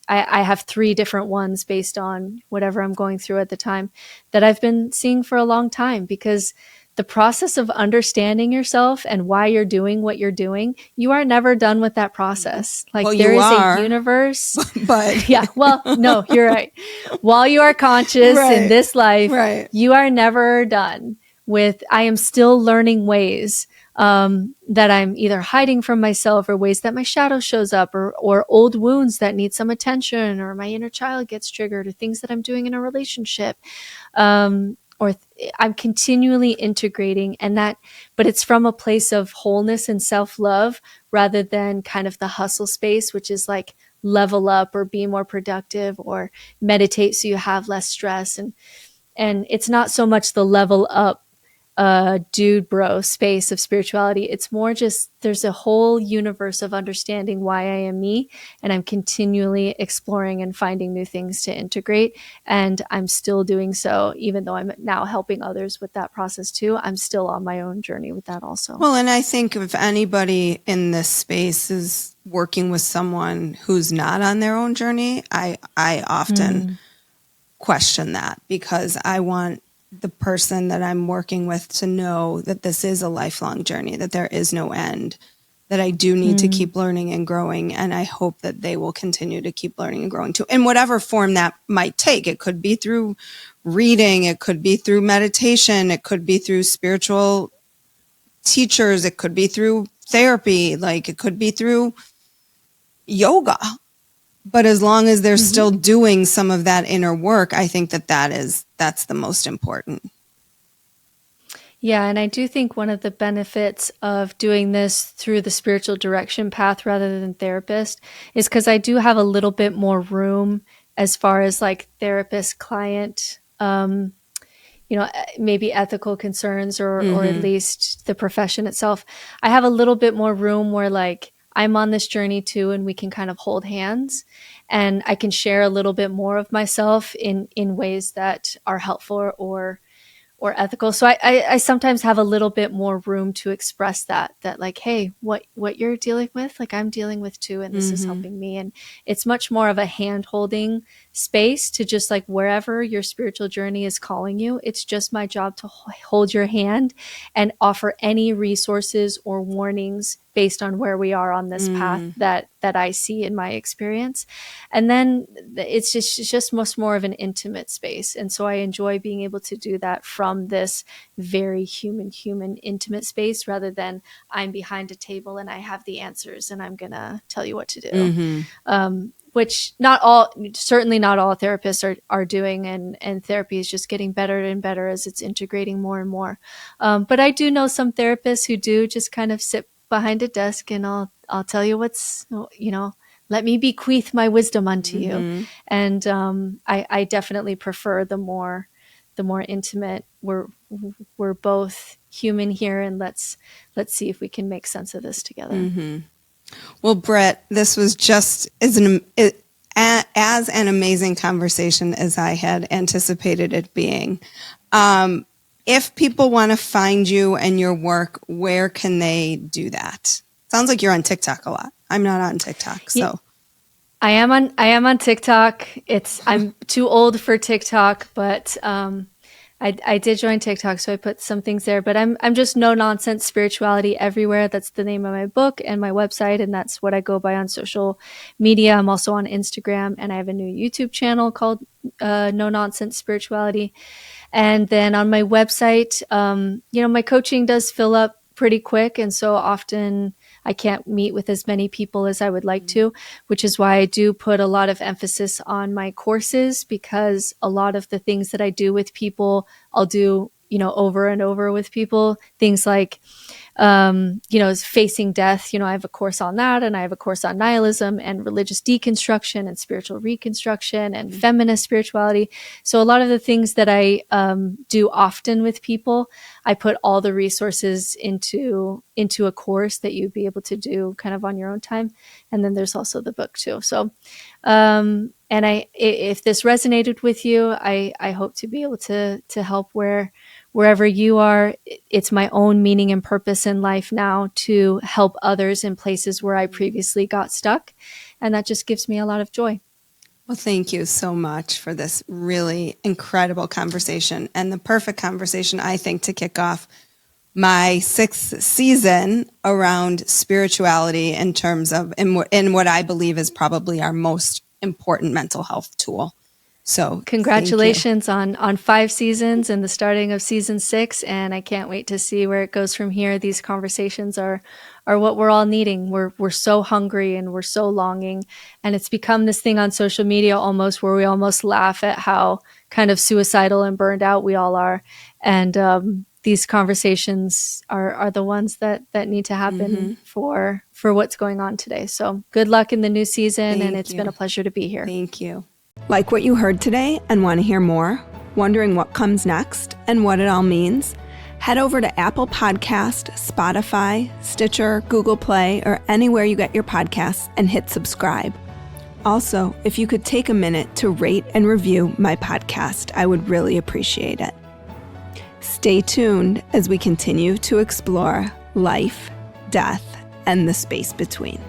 I have 3 different ones based on whatever I'm going through at the time that I've been seeing for a long time, because the process of understanding yourself and why you're doing what you're doing, you are never done with that process. Like there is a universe, but yeah, well, no, you're right. While you are conscious in this life, you are never done with, I am still learning ways that I'm either hiding from myself, or ways that my shadow shows up, or old wounds that need some attention, or my inner child gets triggered, or things that I'm doing in a relationship. I'm continually integrating, but it's from a place of wholeness and self-love rather than kind of the hustle space, which is like level up or be more productive or meditate so you have less stress. And it's not so much the level up dude bro space of spirituality. It's more just there's a whole universe of understanding why I am me, and I'm continually exploring and finding new things to integrate. And I'm still doing so, even though I'm now helping others with that process too. I'm still on my own journey with that also. Well, and I think if anybody in this space is working with someone who's not on their own journey, I often question that, because I want the person that I'm working with to know that this is a lifelong journey, that there is no end, that I do need to keep learning and growing. And I hope that they will continue to keep learning and growing too, in whatever form that might take. It could be through reading, it could be through meditation, it could be through spiritual teachers, it could be through therapy, like it could be through yoga. But as long as they're still doing some of that inner work, I think that's the most important. Yeah, and I do think one of the benefits of doing this through the spiritual direction path rather than therapist is because I do have a little bit more room as far as like therapist client, maybe ethical concerns or at least the profession itself. I have a little bit more room where like I'm on this journey too, and we can kind of hold hands, and I can share a little bit more of myself in ways that are helpful or ethical. So I sometimes have a little bit more room to express that like, hey, what you're dealing with, like I'm dealing with too, and this is helping me. And it's much more of a hand holding space to just like wherever your spiritual journey is calling you. It's just my job to hold your hand and offer any resources or warnings based on where we are on this path that I see in my experience. And then it's just much more of an intimate space. And so I enjoy being able to do that from this very human intimate space, rather than I'm behind a table and I have the answers and I'm going to tell you what to do. Which certainly not all therapists are doing, and therapy is just getting better and better as it's integrating more and more. But I do know some therapists who do just kind of sit behind a desk and I'll tell you what's, let me bequeath my wisdom unto you. And I definitely prefer the more intimate. We're both human here, and let's see if we can make sense of this together. Well, Britt, this was just as an amazing conversation as I had anticipated it being. If people want to find you and your work, where can they do that? Sounds like you're on TikTok a lot. I'm not on TikTok, so. Yeah, I am on TikTok. I'm too old for TikTok, but I did join TikTok, so I put some things there. But I'm just No Nonsense Spirituality everywhere. That's the name of my book and my website, and that's what I go by on social media. I'm also on Instagram, and I have a new YouTube channel called No Nonsense Spirituality. And then on my website, my coaching does fill up pretty quick, and so often I can't meet with as many people as I would like to, which is why I do put a lot of emphasis on my courses, because a lot of the things that I do with people, I'll do, over and over with people. Things like, facing death. I have a course on that, and I have a course on nihilism and religious deconstruction and spiritual reconstruction and feminist spirituality. So a lot of the things that I do often with people, I put all the resources into a course that you'd be able to do kind of on your own time. And then there's also the book too. So, and if this resonated with you, I hope to be able to help wherever you are. It's my own meaning and purpose in life now to help others in places where I previously got stuck. And that just gives me a lot of joy. Well, thank you so much for this really incredible conversation, and the perfect conversation, I think, to kick off my 6th season around spirituality in terms of in what I believe is probably our most important mental health tool. So congratulations on 5 seasons and the starting of season 6. And I can't wait to see where it goes from here. These conversations are what we're all needing. We're so hungry and we're so longing. And it's become this thing on social media almost where we almost laugh at how kind of suicidal and burned out we all are. And these conversations are the ones that need to happen for what's going on today. So good luck in the new season. And it's been a pleasure to be here. Thank you. Like what you heard today and want to hear more? Wondering what comes next and what it all means? Head over to Apple Podcast, Spotify, Stitcher, Google Play, or anywhere you get your podcasts and hit subscribe. Also, if you could take a minute to rate and review my podcast, I would really appreciate it. Stay tuned as we continue to explore life, death, and the space between.